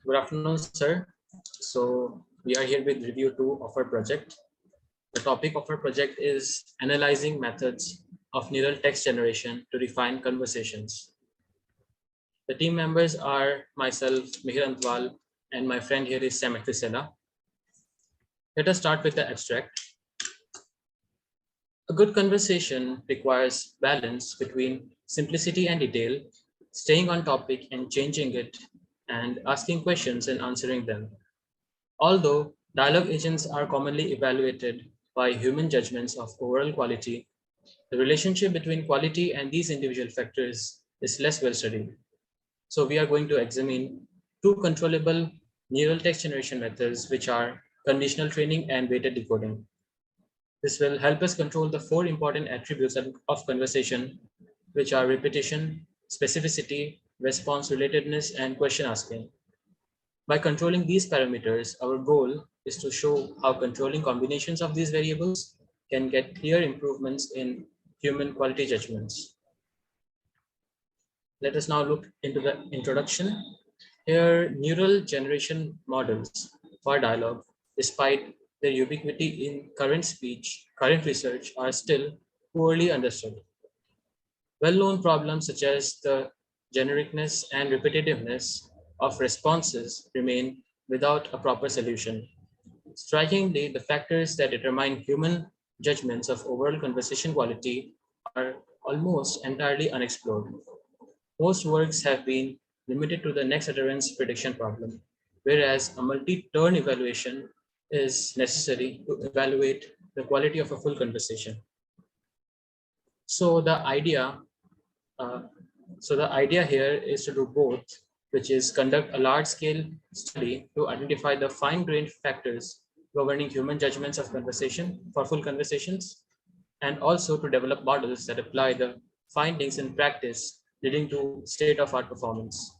Good afternoon, sir. So we are here with review 2 of our project. The topic of our project is analyzing methods of neural text generation to refine conversations. The team members are myself, Mihir Antwal, and my friend here is Sam Akrisela. Let us start with the abstract. A good conversation requires balance between simplicity and detail, staying on topic and changing it, and asking questions and answering them. Although dialogue agents are commonly evaluated by human judgments of overall quality, the relationship between quality and these individual factors is less well studied. So we are going to examine two controllable neural text generation methods, which are conditional training and weighted decoding. This will help us control the four important attributes of conversation, which are repetition, specificity, response relatedness, and question asking. By controlling these parameters, our goal is to show how controlling combinations of these variables can get clear improvements in human quality judgments. Let us now look into the introduction. Here, neural generation models for dialogue, despite their ubiquity in current research, are still poorly understood. Well-known problems such as the genericness and repetitiveness of responses remain without a proper solution. Strikingly, the factors that determine human judgments of overall conversation quality are almost entirely unexplored. Most works have been limited to the next utterance prediction problem, whereas a multi-turn evaluation is necessary to evaluate the quality of a full conversation. So the idea uh, here is to do both, which is conduct a large-scale study to identify the fine-grained factors governing human judgments of conversation for full conversations, and also to develop models that apply the findings in practice, leading to state-of-art performance.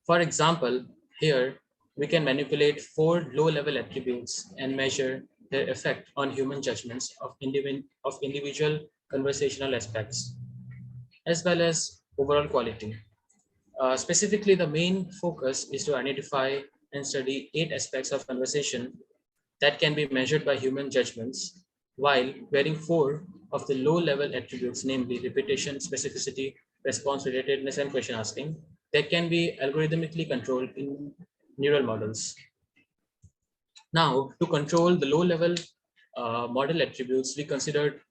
For example, here we can manipulate four low-level attributes and measure their effect on human judgments of individual conversational aspects, as well as overall quality. Specifically, the main focus is to identify and study 8 aspects of conversation that can be measured by human judgments, while wearing 4 of the low-level attributes, namely repetition, specificity, response relatedness, and question asking, that can be algorithmically controlled in neural models. Now, to control the low-level model attributes, we considered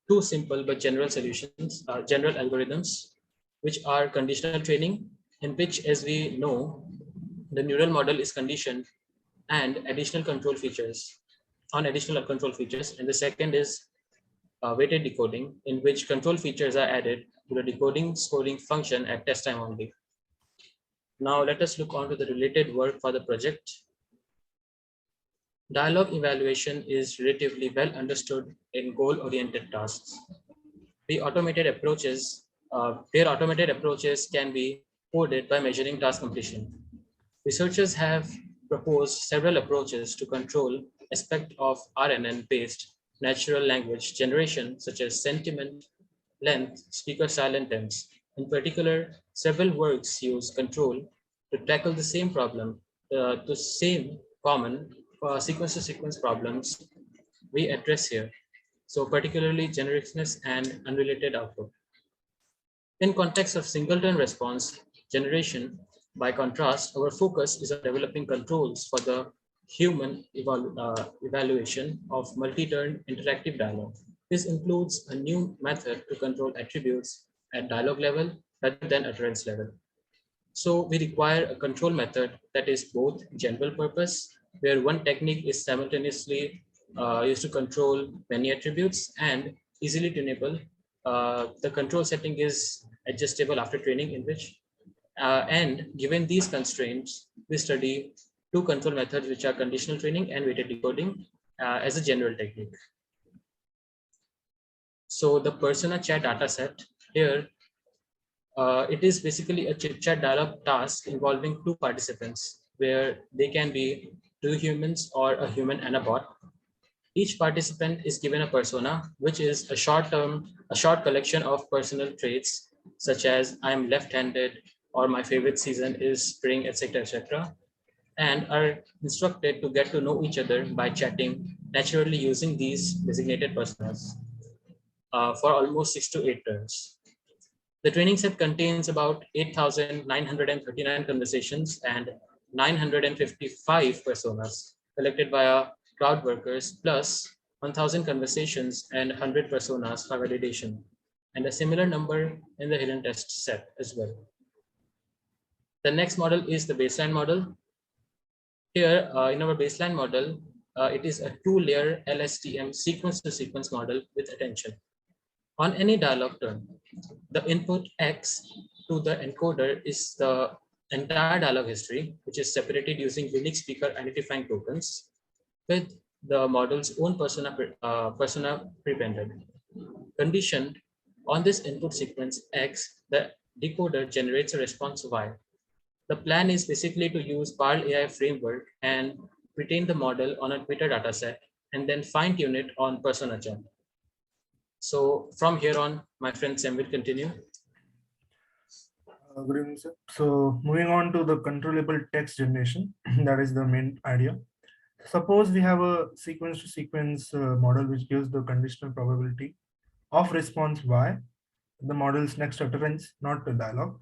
two simple but general solutions, general algorithms, which are conditional training, in which, as we know, the neural model is conditioned and additional control features, and the second is weighted decoding, in which control features are added to the decoding scoring function at test time only. Now let us look on to the related work for the project. Dialogue evaluation is relatively well understood in goal-oriented tasks. Their automated approaches can be coded by measuring task completion. Researchers have proposed several approaches to control aspect of RNN-based natural language generation, such as sentiment, length, speaker style, and tense. In particular, several works use control to tackle the same problem, the same common sequence-to-sequence problems we address here. So particularly genericness and unrelated output. In context of singleton response generation, by contrast, our focus is on developing controls for the human evaluation of multi-turn interactive dialogue. This includes a new method to control attributes at dialogue level rather than utterance level. So we require a control method that is both general purpose, where one technique is simultaneously used to control many attributes, and easily tunable. The control setting is adjustable after training, in which, and given these constraints, we study two control methods, which are conditional training and weighted decoding as a general technique. So the persona chat dataset here, it is basically a chit-chat dialogue task involving two participants, where they can be two humans or a human and a bot. Each participant is given a persona, which is a short collection of personal traits, such as I'm left-handed, or my favorite season is spring, etc., etc., and are instructed to get to know each other by chatting naturally using these designated personas for almost 6 to 8 turns. The training set contains about 8,939 conversations and 955 personas collected via crowd workers, plus 1,000 conversations and 100 personas for validation, and a similar number in the hidden test set as well. The next model is the baseline model. Here, in our baseline model, it is a two-layer LSTM sequence-to-sequence model with attention. On any dialog turn, the input X to the encoder is the entire dialog history, which is separated using unique speaker identifying tokens with the model's own persona prepended. Conditioned on this input sequence X, the decoder generates a response Y. The plan is basically to use Parl AI framework and retain the model on a Twitter dataset and then fine tune it on persona chat. So from here on, my friend Sam will continue. Good evening, sir. So moving on to the controllable text generation, that is the main idea. Suppose we have a sequence to sequence model which gives the conditional probability of response Y, the model's next utterance, not the dialogue.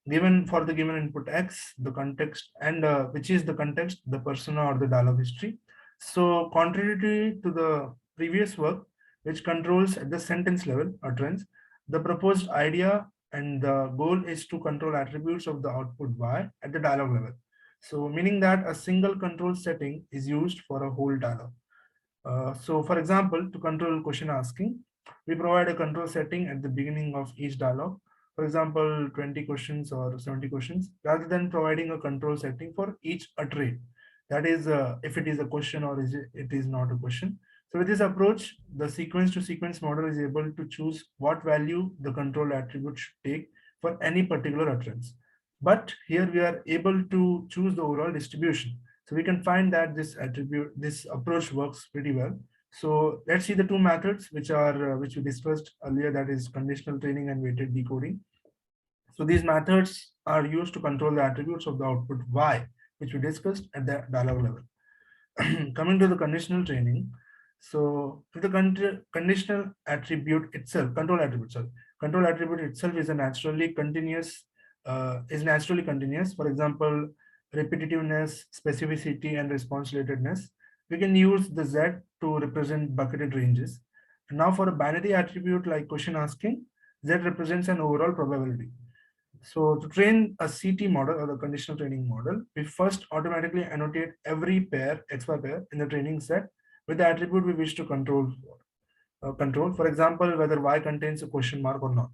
Given for the given input X, the context, and which is the context, the persona or the dialogue history. So contrary to the previous work, which controls at the sentence level utterance, the proposed idea and the goal is to control attributes of the output Y at the dialogue level. So meaning that a single control setting is used for a whole dialogue. So for example, to control question asking, we provide a control setting at the beginning of each dialogue. For example, 20 questions or 70 questions, rather than providing a control setting for each uttering. That is, if it is a question or it is not a question. So with this approach, the sequence to sequence model is able to choose what value the control attribute should take for any particular utterance. But here we are able to choose the overall distribution. So we can find that this approach works pretty well. So let's see the two methods which we discussed earlier, that is conditional training and weighted decoding. So these methods are used to control the attributes of the output Y, which we discussed at the dialog level. Coming to the conditional training, so if the conditional attribute itself, control attribute itself is a naturally continuous, For example, repetitiveness, specificity, and response relatedness. We can use the Z to represent bucketed ranges. And now for a binary attribute like question asking, Z represents an overall probability. So to train a CT model or the conditional training model, we first automatically annotate every pair, XY pair in the training set with the attribute we wish to control. For example, whether Y contains a question mark or not.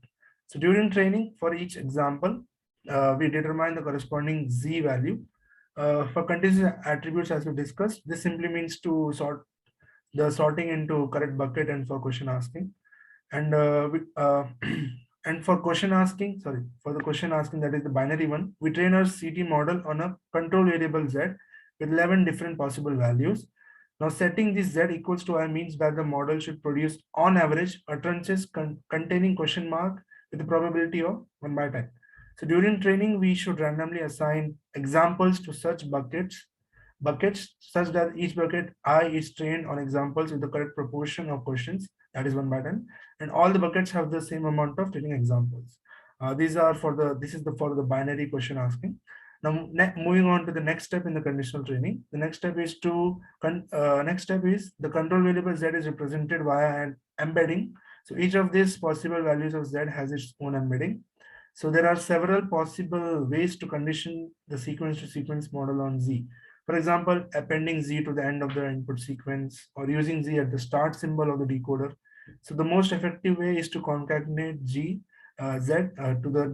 So during training, for each example, we determine the corresponding Z value. For conditional attributes, as we discussed, this simply means to sorting into correct bucket and for question asking. And and for question asking, for the question asking, that is the binary one, we train our CT model on a control variable Z with 11 different possible values. Now setting this Z equals to I means that the model should produce on average utterances containing question mark with a probability of 1/10. So during training, we should randomly assign examples to such buckets such that each bucket I is trained on examples with the correct proportion of questions, that is 1/10, and all the buckets have the same amount of training examples. This is for the binary question asking. Now, moving on to the next step in the conditional training. The next step is the control variable Z is represented via an embedding. So each of these possible values of Z has its own embedding. So there are several possible ways to condition the sequence to sequence model on Z. For example, appending Z to the end of the input sequence or using Z at the start symbol of the decoder. So the most effective way is to concatenate Z to the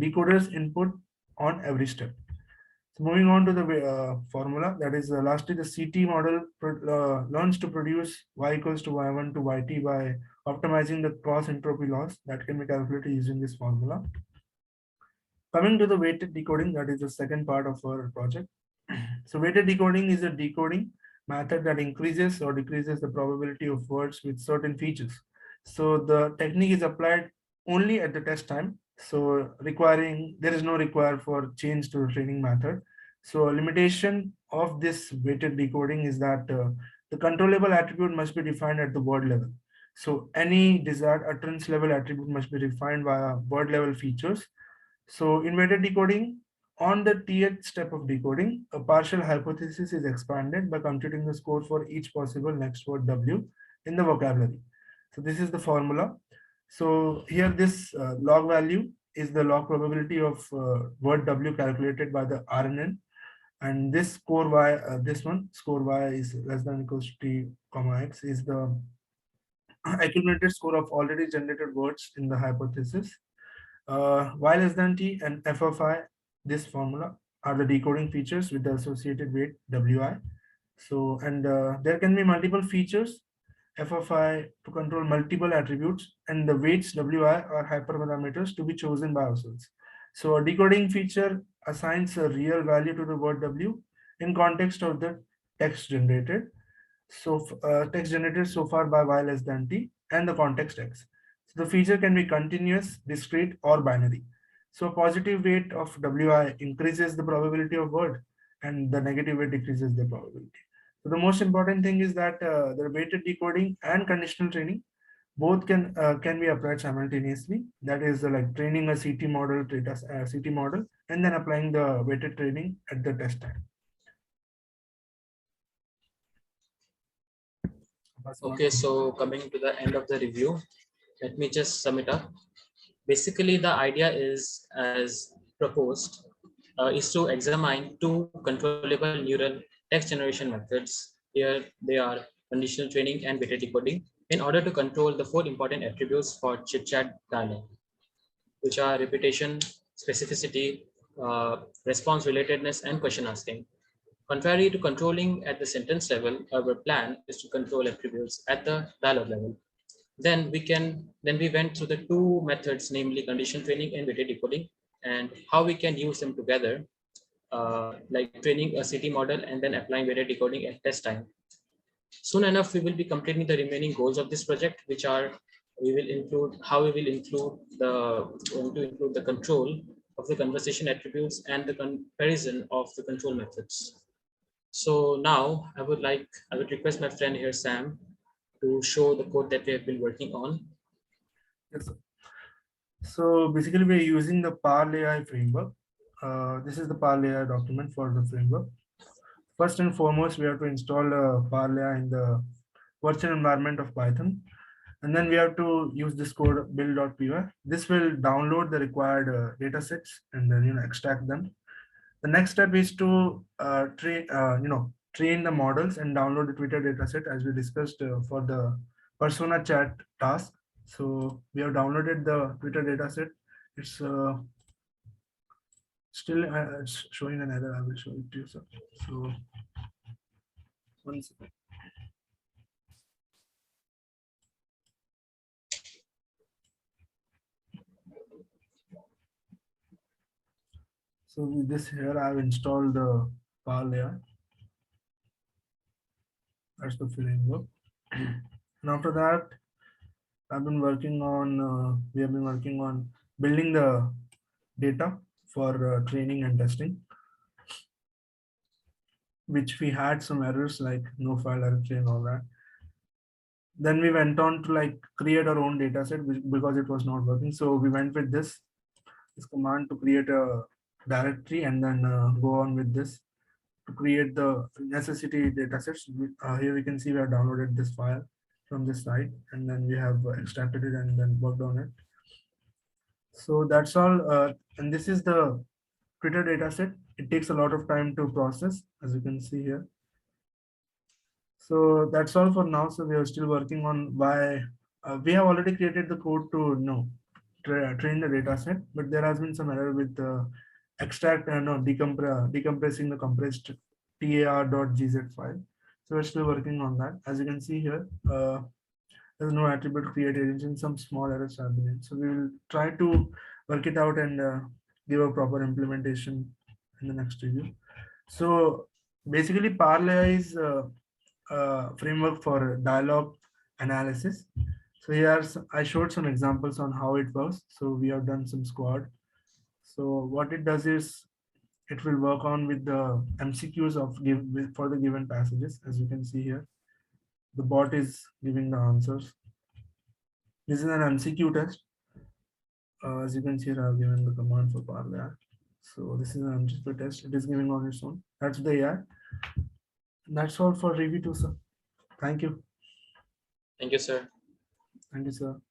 decoder's input on every step. So moving on to the formula, that is lastly the CT model learns to produce Y equals to Y1 to YT by optimizing the cross entropy loss that can be calculated using this formula. Coming to the weighted decoding, that is the second part of our project. So weighted decoding is a decoding method that increases or decreases the probability of words with certain features. So the technique is applied only at the test time So there is no require for change to the training method. So a limitation of this weighted decoding is that the controllable attribute must be defined at the word level. So any desired utterance level attribute must be defined via word level features. So in weighted decoding, on the Tth step of decoding, a partial hypothesis is expanded by computing the score for each possible next word W in the vocabulary. So this is the formula. So here this log value is the log probability of word W calculated by the RNN, and this score Y, this one score Y is less than equals to T comma X is the accumulated score of already generated words in the hypothesis. Y less than T and F of I, this formula are the decoding features with the associated weight Wi. So, and there can be multiple features f of I to control multiple attributes, and the weights Wi are hyperparameters to be chosen by ourselves. So a decoding feature assigns a real value to the word W in context of the text generated. So text generated so far by Y less than T and the context X. So the feature can be continuous, discrete, or binary. So positive weight of Wi increases the probability of word, and the negative weight decreases the probability. So the most important thing is that the weighted decoding and conditional training both can be applied simultaneously. That is like training a CT model, CT model, and then applying the weighted training at the test time. Okay, so coming to the end of the review, let me just sum it up. Basically, the idea is, as proposed, is to examine two controllable neural text generation methods. Here they are conditional training and weighted decoding in order to control the four important attributes for chit-chat dialogue, which are repetition, specificity, response relatedness, and question asking. Contrary to controlling at the sentence level, our plan is to control attributes at the dialogue level. Then we went through the two methods, namely condition training and weighted decoding, and how we can use them together, like training a city model and then applying weighted decoding at test time. Soon enough, we will be completing the remaining goals of this project, which are we will include how we will include the going to include the control of the conversation attributes and the comparison of the control methods. So now I would request my friend here, Sam, to show the code that we have been working on. Yes, sir. So basically, we're using the PARL-AI framework. This is the PARL-AI document for the framework. First and foremost, we have to install PARL-AI in the virtual environment of Python. And then we have to use this code build.py. This will download the required data sets and then extract them. The next step is to train the models and download the Twitter dataset as we discussed for the persona chat task. So we have downloaded the Twitter dataset. It's still it's showing an error. I will show it to you, sir. So one second. So with this here, I've installed the PAL layer. That's the framework. And after that, we have been working on building the data for training and testing, which we had some errors like no file error and all that. Then we went on to like create our own data set because it was not working. So we went with this command to create a directory and then go on with this to create the necessity datasets. Here we can see we have downloaded this file from this site and then we have extracted it and then worked on it. So that's all. And this is the Twitter dataset. It takes a lot of time to process, as you can see here. So that's all for now. So we are still working on why we have already created the code to train the dataset, but there has been some error with the extract and decompressing the compressed tar.gz file. So we're still working on that. As you can see here, there's no attribute created and some small errors have been. So we will try to work it out and give a proper implementation in the next review. So basically, Parla is a framework for dialogue analysis. So here I showed some examples on how it works. So we have done some squad. So what it does is it will work on with the MCQs for the given passages. As you can see here, the bot is giving the answers. This is an MCQ test. As you can see, I have given the command for parlay. So this is an MCQ test. It is giving on its own. That's the AI. That's all for Review-2, sir. Thank you. Thank you, sir. Thank you, sir.